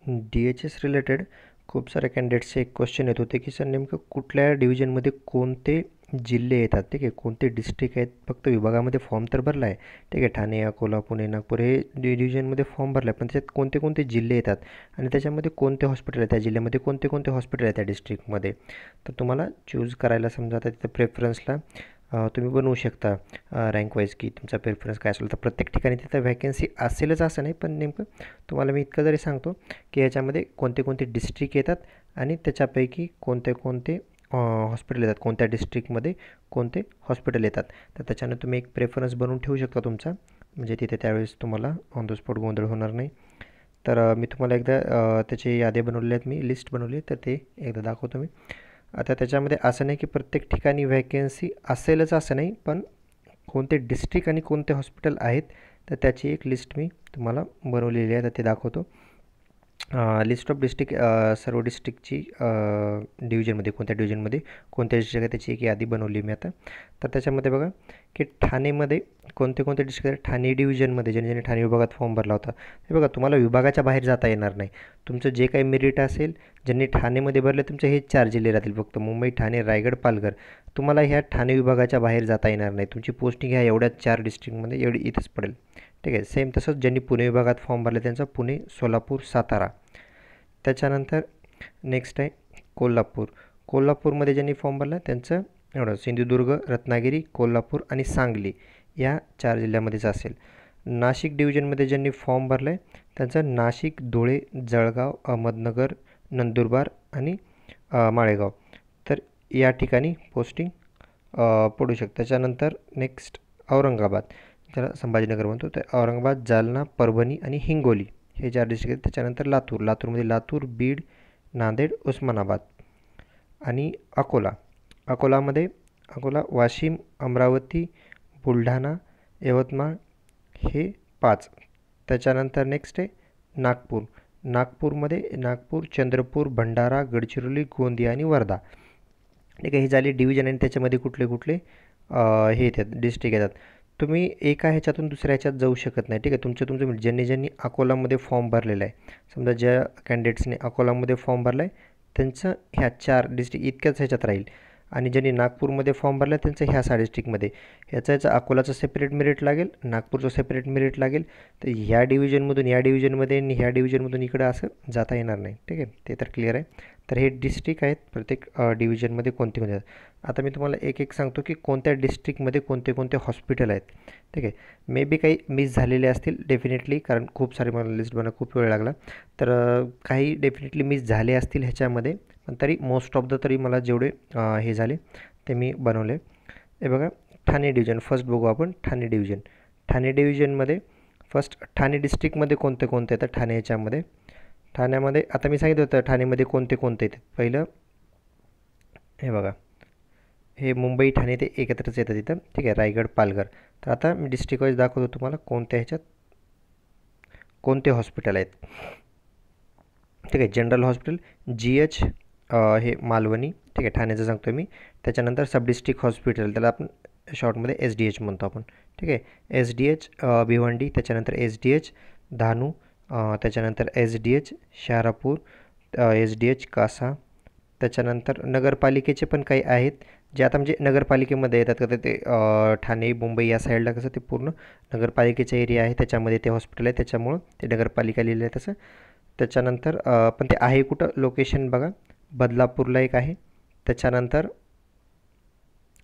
DHS related खूप साऱ्या कॅन्डिडेट्सचे एक क्वेश्चन येत होते की सर नेमकं कुठल्या डिव्हिजनमध्ये कोणते जिल्हे येतात, ठीक आहे, कोणते डिस्ट्रिक्ट आहेत. फक्त विभागामध्ये फॉर्म तर भरला आहे, ठीक आहे, ठाणे, अकोला, पुणे, नागपूर हे डिव्हिजनमध्ये फॉर्म भरला आहे, पण त्याच्यात कोणते कोणते जिल्हे येतात आणि त्याच्यामध्ये कोणते हॉस्पिटल आहे, त्या जिल्ह्यामध्ये कोणते कोणते हॉस्पिटल आहे त्या डिस्ट्रिक्टमध्ये. तर तुम्हाला चूज करायला समजा आता तिथं प्रेफरन्सला तुम्ही बनवू शकता रँक वाईज की तुमचा प्रेफरन्स काय असेल. तर प्रत्येक ठिकाणी तिथं व्हॅकन्सी असेलच असं नाही, पण नेमकं तुम्हाला मी इतकं जरी सांगतो की याच्यामध्ये कोणते कोणते डिस्ट्रिक्ट येतात आणि त्याच्यापैकी कोणते कोणते हॉस्पिटल येतात, कोणत्या डिस्ट्रिक्टमध्ये कोणते हॉस्पिटल येतात. तर त्याच्यानं तुम्ही एक प्रेफरन्स बनवून ठेवू शकता तुमचा, म्हणजे तिथे त्यावेळेस तुम्हाला ऑन द स्पॉट गोंधळ होणार नाही. तर मी तुम्हाला एकदा त्याची यादी बनवलेल्या आहेत, मी लिस्ट बनवली तर ते एकदा दाखवतो मी. आता त्याच्यामध्ये असं नाही की प्रत्येक ठिकाणी व्हॅकन्सी असेलच असं नाही, पण कोणते डिस्ट्रिक्ट आणि कोणते हॉस्पिटल आहेत तर त्याची एक लिस्ट मी तुम्हाला बनवलेली आहे, तर ते दाखवतो. लिस्ट ऑफ डिस्ट्रिक्ट, सर्व डिस्ट्रिक्टची डिव्हिजनमध्ये कोणत्या डिव्हिजनमध्ये कोणत्या डिस्ट्रिक्ट आहे त्याची एक यादी बनवली मी आता. तर त्याच्यामध्ये बघा की ठाणेमध्ये कोणते कोणते डिस्ट्रिक्ट आहेत. ठाणे डिव्हिजनमध्ये ज्याने ज्याने ठाणे विभागात फॉर्म भरला होता हे बघा, तुम्हाला विभागाच्या बाहेर जाता येणार नाही. तुमचं जे काही मेरिट असेल, ज्यांनी ठाणेमध्ये भरले तुमचे हे 4 जिल्हे राहतील फक्त, मुंबई, ठाणे, रायगड, पालघर. तुम्हाला ह्या ठाणे विभागाच्या बाहेर जाता येणार नाही. तुमची पोस्टिंग ह्या एवढ्या 4 डिस्ट्रिक्टमध्ये एवढी इथंच पडेल, ठीक आहे. सेम तसंच ज्यांनी पुणे विभागात फॉर्म भरले त्यांचा पुणे, सोलापूर, सातारा. त्याच्यानंतर नेक्स्ट आहे कोल्हापूर. कोल्हापूरमध्ये ज्यांनी फॉर्म भरला त्यांचं एवढं सिंधुदुर्ग, रत्नागिरी, कोल्हापूर आणि सांगली या 4 जिल्ह्यामध्येच असेल. नाशिक डिव्हिजनमध्ये ज्यांनी फॉर्म भरला आहे त्यांचं नाशिक, धुळे, जळगाव, अहमदनगर, नंदुरबार आणि माळेगाव. तर या ठिकाणी पोस्टिंग पडू शकते. त्याच्यानंतर नेक्स्ट औरंगाबाद, ज्याला संभाजीनगर म्हणतो, तर औरंगाबाद, जालना, परभणी आणि हिंगोली हे 4 डिस्ट्रिक्ट आहेत. त्याच्यानंतर लातूर, लातूरमध्ये लातूर, बीड, नांदेड, उस्मानाबाद आणि अकोला. अकोला, वाशिम, अमरावती, बुलढाणा, यवतमाळ हे 5. त्याच्यानंतर नेक्स्ट आहे नागपूर. नागपूर, चंद्रपूर, भंडारा, गडचिरोली, गोंदिया आणि वर्धा. ठीक आहे, ही झाली डिव्हिजन आणि त्याच्यामध्ये कुठले कुठले हे येतात, डिस्ट्रिक्ट येतात. तुम्ही एका ह्याच्यातून दुसऱ्या ह्याच्यात जाऊ शकत नाही, ठीक आहे. तुमचं ज्यांनी ज्यांनी अकोलामध्ये फॉर्म भरलेला आहे, समजा ज्या कॅन्डिडेट्सने अकोलामध्ये फॉर्म भरला आहे त्यांचं ह्या 4 डिस्ट्रिक्ट इतक्याच ह्याच्यात राहील, आणि ज्यांनी नागपूरमध्ये फॉर्म भरला त्यांचं ह्या 6 डिस्ट्रिक्टमध्ये. ह्याचं अकोलाचं सेपरेट मेरिट लागेल, नागपूरचं सेपरेट मेरिट लागेल. तर ह्या डिव्हिजनमधून या डिव्हिजनमध्ये आणि ह्या डिव्हिजनमधून इकडं असं जाता येणार नाही, ठीक आहे. ते तर क्लिअर आहे. तर हे डिस्ट्रिक्ट आहेत प्रत्येक डिव्हिजनमध्ये कोणते कोणते आहेत. आता मी तुम्हाला एक एक सांगतो की कोणत्या डिस्ट्रिक्टमध्ये कोणते कोणते हॉस्पिटल आहेत, ठीक आहे. मे बी काही मिस झालेले असतील डेफिनेटली, कारण खूप सारे मला लिस्ट बनवायला खूप वेळ लागला. तर काही डेफिनेटली मिस झाले असतील ह्याच्यामध्ये, पण तरी मोस्ट ऑफ द तरी मला जेवढे हे झाले ते मी बनवले. हे बघा, ठाणे डिव्हिजन फर्स्ट बघू आपण. ठाणे डिव्हिजनमध्ये फर्स्ट ठाणे डिस्ट्रिक्टमध्ये कोणते कोणते येतात ठाणे ह्याच्यामध्ये. ठाण्यामध्ये आता मी सांगितलं होतं ठाणेमध्ये कोणते कोणते येतात. पहिलं हे बघा, हे मुंबई, ठाणे ते एकत्रच येतं तिथं, ठीक आहे. रायगड, पालघर. तर आता मी डिस्ट्रिक्ट वाईज दाखवतो तुम्हाला कोणत्या ह्याच्यात कोणते हॉस्पिटल आहेत, ठीक आहे. जनरल हॉस्पिटल GH हे मालवणी, ठीक आहे, ठाण्याचं सांगतो मी. त्याच्यानंतर सब डिस्ट्रिक्ट हॉस्पिटल, त्याला आपण शॉर्टमध्ये SDH म्हणतो आपण, ठीक आहे. SDH भिवंडी, त्याच्यानंतर SDH धानू, त्याच्यानंतर SDH शहापूर, SDH कासा. त्याच्यानंतर नगरपालिकेचे पण काही आहेत जे आता म्हणजे नगरपालिकेमध्ये येतात का, ते ठाणे, मुंबई या साईडला कसं ते पूर्ण नगरपालिकेचा एरिया आहे, त्याच्यामध्ये ते हॉस्पिटल आहे, त्याच्यामुळं ते नगरपालिका लिहिलं आहे तसं. त्याच्यानंतर पण ते आहे कुठं लोकेशन बघा, बदलापूरला एक आहे. त्याच्यानंतर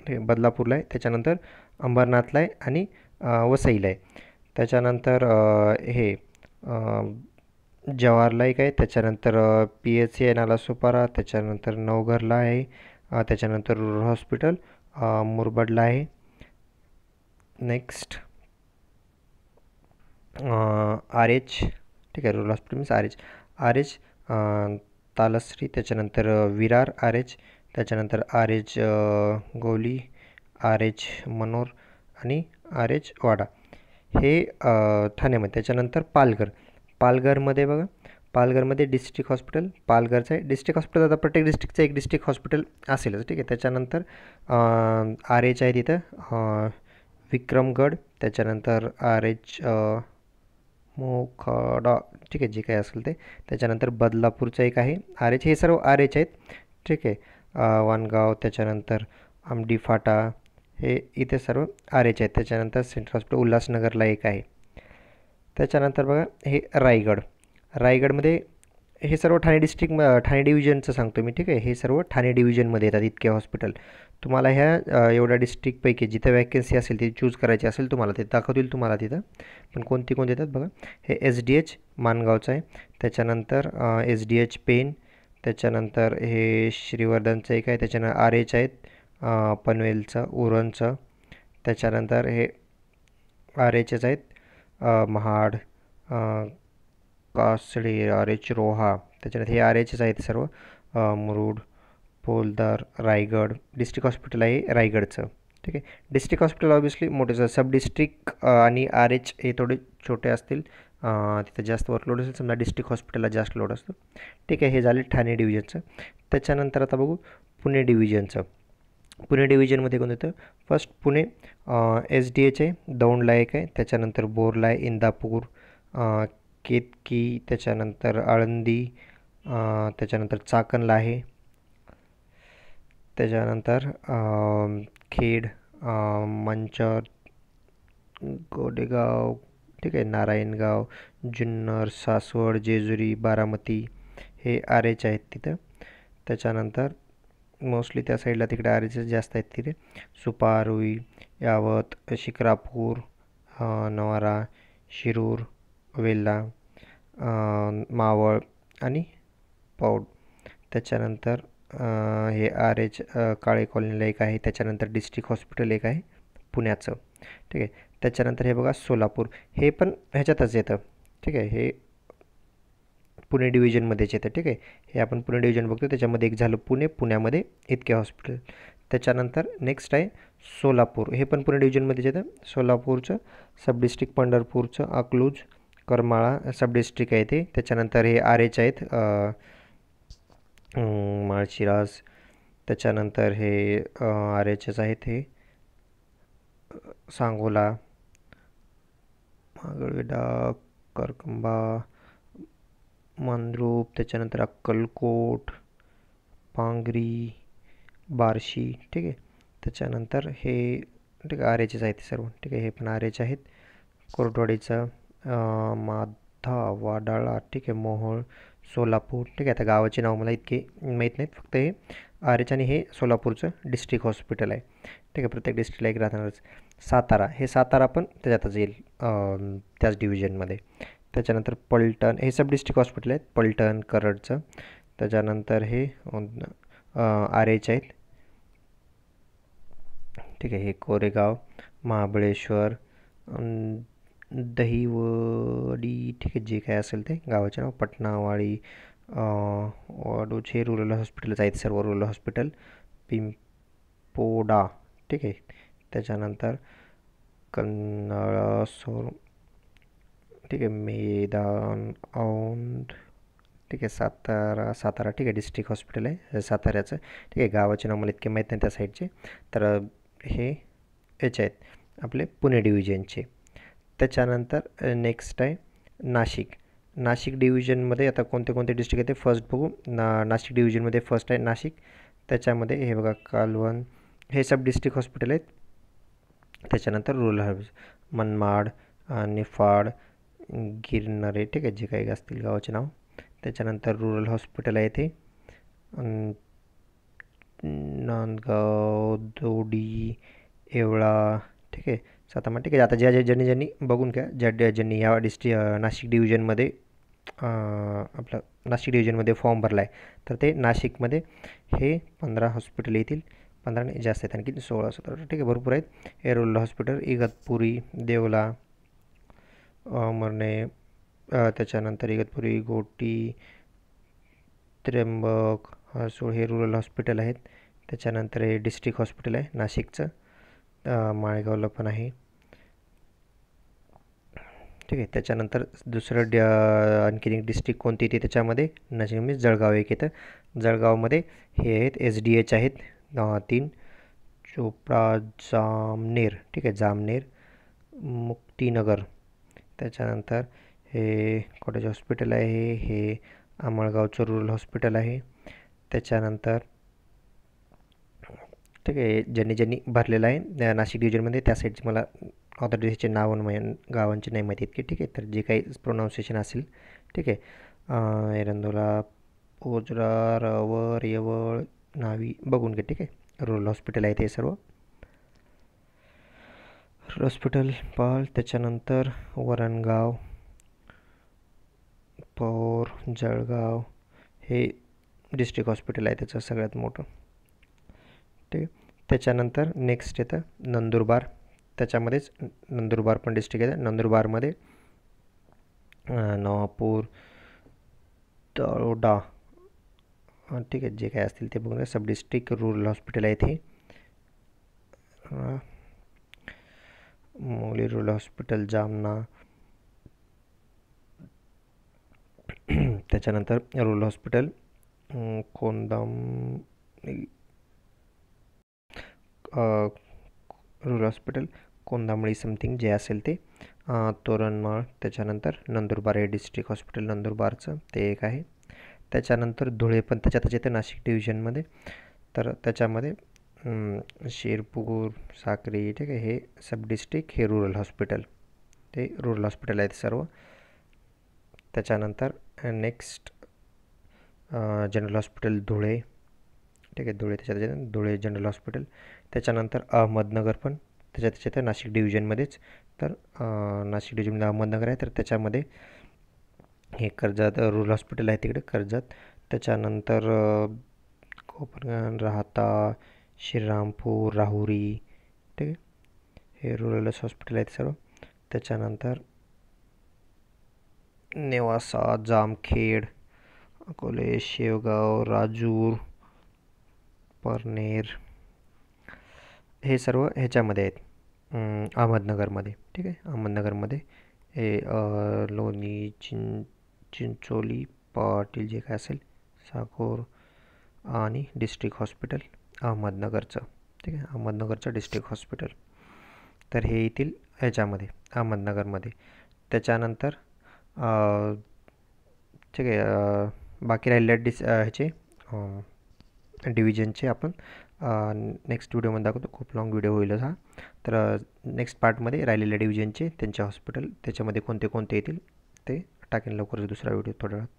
बदलापूरला आहे, त्याच्यानंतर अंबरनाथला आहे आणि वसईला आहे. त्याच्यानंतर हे जवाहरला एक आहे. त्याच्यानंतर PHC आहे नालासोपारा. त्याच्यानंतर नवघरला आहे. त्याच्यानंतर रुरल हॉस्पिटल मुरबाडला आहे. नेक्स्ट RH, ठीक आहे. Rural hospital means RH तालश्री. त्याच्यानंतर विरार RH. त्याच्यानंतर RH गोवली, RH मनोर आणि RH वाडा हे ठाण्यामध्ये. त्याच्यानंतर पालघरमध्ये बघा, पालघरमध्ये डिस्ट्रिक्ट हॉस्पिटल पालघरचं आहे. डिस्ट्रिक्ट हॉस्पिटल आता प्रत्येक डिस्ट्रिक्टचं एक डिस्ट्रिक्ट हॉस्पिटल असेलच, ठीक आहे. त्याच्यानंतर RH आहे तिथं विक्रमगड. त्याच्यानंतर RH मोखाडा, ठीक आहे, जे काही असेल ते. त्याच्यानंतर बदलापूरचं एक आहे आर एच, हे सर्व आर एच आहेत, ठीक आहे. वाणगाव, त्याच्यानंतर आमडी फाटा, हे इथे सर्व आर एच आहेत. त्याच्यानंतर सेंट्रल हॉस्पिटल उल्हासनगरला एक आहे. त्याच्यानंतर बघा हे रायगड. रायगडमध्ये हे सर्व ठाणे डिस्ट्रिक्ट, ठाणे डिव्हिजनचं सांगतो मी, ठीक आहे. हे सर्व ठाणे डिव्हिजनमध्ये येतात इतके हॉस्पिटल. तुम्हाला ह्या एवढ्या डिस्ट्रिक्टपैकी जिथं वॅकन्सी असेल ती चूज करायची असेल तुम्हाला, ते दाखवतील तुम्हाला तिथं. पण कोणती कोणती येतात बघा. हे एस डी एच मानगावचं आहे. त्याच्यानंतर एस डी एच पेन. त्याच्यानंतर हे श्रीवर्धनचं एक आहे. त्याच्यानंतर आर एच आहेत, पनवेलचं, उरणचं. त्याच्यानंतर हे आर एचच आहेत, महाड, कासळे, आर एच रोहा. त्याच्यानंतर हे आर एचच आहेत सर्व. मुरुड, पोलदार, रायगड. डिस्ट्रिक्ट हॉस्पिटल आहे रायगडचं, ठीक आहे. डिस्ट्रिक्ट हॉस्पिटल ऑब्वियसली मोठे, सब डिस्ट्रिक्ट आणि आर एच हे थोडे छोटे असतील. तिथं जास्त वर्कलोड असेल, समजा डिस्ट्रिक्ट हॉस्पिटलला जास्त लोड असतो, ठीक आहे. हे झाले ठाणे डिव्हिजनचं. त्याच्यानंतर आता बघू पुणे डिव्हिजनचं. पुणे डिव्हिजनमध्ये कोण येतं? First Pune, S D H आहे, दौंडला एक आहे. त्याच्यानंतर बोरला आहे, इंदापूर, केतकी. त्याच्यानंतर आळंदी, त्याच्यानंतर चाकणला आहे. त्याच्यानंतर खेड, मंचर, गोडेगाव, ठीक आहे, नारायणगाव, जुन्नर, सासवड, जेजुरी, बारामती, हे आर एच आहेत तिथं. त्याच्यानंतर मोस्टली त्या साईडला तिकडे आर एच जास्त आहेत तिथे. सुपारुई, यावत, शिक्रापूर, नवारा, शिरूर, वेल्हा, मावळ आणि पौड. त्याच्यानंतर हे आर एच काळे कॉलनीला एक आहे. त्याच्यानंतर डिस्ट्रिक्ट हॉस्पिटल एक आहे पुण्याचं, ठीक आहे. त्याच्यानंतर हे बघा सोलापूर, हे पण ह्याच्यातच येतं, ठीक आहे. हे पुणे डिव्हिजनमध्येच येतं, ठीक आहे. हे आपण पुणे डिव्हिजन बघतो, त्याच्यामध्ये एक झालं पुणे, पुण्यामध्ये इतके हॉस्पिटल. त्याच्यानंतर नेक्स्ट आहे सोलापूर, हे पण पुणे डिव्हिजनमध्येच येतं. सोलापूरचं सब डिस्ट्रिक्ट, पंढरपूरचं अकलूज, करमाळा सब डिस्ट्रिक्ट आहे ते. त्याच्यानंतर हे आर एच आहेत, माळशिरस. त्याच्यानंतर हे आर एचच आहेत, हे सांगोला, मागळवेढा, करकंबा, मंद्रूप. त्याच्यानंतर अक्कलकोट, पांगरी, बार्शी, ठीक आहे. त्याच्यानंतर हे, ठीक आहे, आर एचच आहेत सर्व, ठीक आहे. हे पण आर एच आहेत. कोरटवाडीचा, माधा, वाडाळा, ठीक आहे, मोहोळ, सोलापूर, ठीक आहे. आता गावाचे नाव मला इतके माहीत नाहीत, फक्त हे आर एच आणि हे सोलापूरचं डिस्ट्रिक्ट हॉस्पिटल आहे, ठीक आहे. प्रत्येक डिस्ट्रिक्टला एक राहणारच. सातारा, हे सातारा पण त्याच्यातच येईल, त्याच डिव्हिजनमध्ये. त्याच्यानंतर पलटण, हे सब डिस्ट्रिक्ट हॉस्पिटल आहेत, पलटण, करडचं. त्याच्यानंतर हे आर एच आहेत, ठीक आहे. हे कोरेगाव, महाबळेश्वर, दहिवडी, ठीक आहे, जे काय असेल ते गावाचे नाव. पटनावाडी, वाडूज, हे रुरल हॉस्पिटलच आहेत सर्व, रुरल हॉस्पिटल. पिंपोडा, ठीक आहे. त्याच्यानंतर कन्नळसोर, ठीक आहे, मैदान, औंध, ठीक आहे. सातारा, सातारा, ठीक आहे, डिस्ट्रिक्ट हॉस्पिटल आहे साताऱ्याचं, ठीक आहे. गावाचे नाव मला इतके माहीत नाही त्या साईडचे. तर हे याचे आहेत आपले पुणे डिव्हिजनचे. त्याच्यानंतर नेक्स्ट आहे नाशिक. नाशिक डिव्हिजनमध्ये आता कोणते कोणते डिस्ट्रिक्ट येते फर्स्ट बघू. नाशिक डिव्हिजनमध्ये फर्स्ट आहे नाशिक. त्याच्यामध्ये हे बघा कालवण, हे सब डिस्ट्रिक्ट हॉस्पिटल आहेत. त्याच्यानंतर रुरल हॉस्पिटल, मनमाड, निफाड, गिरनरे, ठीक आहे, जे काही असतील गावाचे नाव. त्याच्यानंतर रुरल हॉस्पिटल आहे ते नांदगाव, दोडी, येवळा, ठीक आहे, सातामा, ठीक आहे. आता ज्यांनी ज्यांनी बघून घ्या, ज्यांनी ह्या नाशिक डिव्हिजनमध्ये आपलं नाशिक डिव्हिजनमध्ये फॉर्म भरला आहे, तर ते नाशिकमध्ये हे 15 हॉस्पिटल येतील. 15 नाही, जास्त आहेत, आणखी 16-17, ठीक आहे, भरपूर आहेत. हे रुरल हॉस्पिटल इगतपुरी, देवला, मरणे, त्याच्यानंतर इगतपुरी, गोटी, त्र्यंबक, हर्सूळ, हे रुरल हॉस्पिटल आहेत. त्याच्यानंतर हे डिस्ट्रिक्ट हॉस्पिटल आहे नाशिकचं, माळेगावला पण आहे, ठीक आहे. त्याच्यानंतर दुसरं आणखीन एक डिस्ट्रिक्ट कोणती येते त्याच्यामध्ये, नाशिक मीन्स जळगाव एक येतं. जळगावमध्ये हे आहेत एस डी एच आहेत 3, चोपडा, जामनेर, ठीक आहे, जामनेर, मुक्तीनगर. त्याच्यानंतर हे कॉटेज हॉस्पिटल आहे, हे आमळगावचं रूरल हॉस्पिटल आहे. त्याच्यानंतर ठीक आहे, ज्यांनी ज्यांनी भरलेलं आहे नाशिक डिव्हिजनमध्ये त्या साईडचे मला ऑथॉरिटीचे नाव गावांचे नाही माहिती इतके. ठीक आहे, तर जे काही प्रोनाऊन्सिएशन असेल ठीक आहे. एरंदोला, ओजरा, रवर, येवळ, नावी बघून घे. ठीक आहे, रूरल हॉस्पिटल आहे ते सर्व. हॉस्पिटल पाल, त्याच्यानंतर वरणगाव, पौर, जळगाव हे डिस्ट्रिक्ट हॉस्पिटल आहे त्याचं सगळ्यात मोठं. ठीक आहे, त्याच्यानंतर नेक्स्ट येतं नंदुरबार. त्याच्यामध्येच नंदुरबार पण डिस्ट्रिक्ट येतं. नंदुरबारमध्ये नवापूर, तळोडा ठीक आहे, जे काय असतील ते बघून सब डिस्ट्रिक्ट रूरल हॉस्पिटल आहे ते. Moli rural hospital Jamna. त्याच्यानंतर rural hospital Kondam, rural hospital कोंदामळी समथिंग जे असेल ते, तोरणमाळ. त्याच्यानंतर नंदुरबार हे डिस्ट्रिक्ट हॉस्पिटल नंदुरबारचं ते एक आहे. त्याच्यानंतर धुळे पण त्याच्यातच येतं नाशिक डिव्हिजनमध्ये. तर त्याच्यामध्ये शिरपूर, साक्री ठीक आहे, हे सब डिस्ट्रिक्ट हे रूरल हॉस्पिटल, ते रूरल हॉस्पिटल आहेत सर्व. त्याच्यानंतर नेक्स्ट जनरल हॉस्पिटल धुळे. ठीक आहे, धुळे त्याच्यात धुळे जनरल हॉस्पिटल. त्याच्यानंतर अहमदनगर पण त्याच्यात नाशिक डिव्हिजनमध्येच. तर नाशिक डिव्हिजनमध्ये अहमदनगर आहे, तर त्याच्यामध्ये हे कर्जत रूरल हॉस्पिटल आहे तिकडे कर्जत. त्याच्यानंतर कोपरगाव, राहाता, श्रीरामपूर, राहुरी ठीक आहे, हे रूरलच हॉस्पिटल आहेत सर्व. त्याच्यानंतर नेवासा, जामखेड, अकोले, शेवगाव, राजूर, परनेर हे सर्व ह्याच्यामध्ये आहेत अहमदनगरमध्ये. ठीक आहे, अहमदनगरमध्ये हे लोणी, चिंचोली, पाटील जे काय असेल, साकोर आणि डिस्ट्रिक्ट हॉस्पिटल अहमदनगरचं. ठीक आहे, अहमदनगरचं डिस्ट्रिक्ट हॉस्पिटल. तर हे येतील ह्याच्यामध्ये अहमदनगरमध्ये. त्याच्यानंतर ठीक आहे, बाकी राहिलेल्या ह्याचे डिव्हिजनचे आपण नेक्स्ट व्हिडिओमध्ये दाखवतो. खूप लॉंग व्हिडिओ होईलच हा. तर नेक्स्ट पार्टमध्ये राहिलेल्या डिव्हिजनचे त्यांचे हॉस्पिटल त्याच्यामध्ये कोणते कोणते येतील ते टाकेन लवकरच दुसरा व्हिडिओ थोड्या वेळात.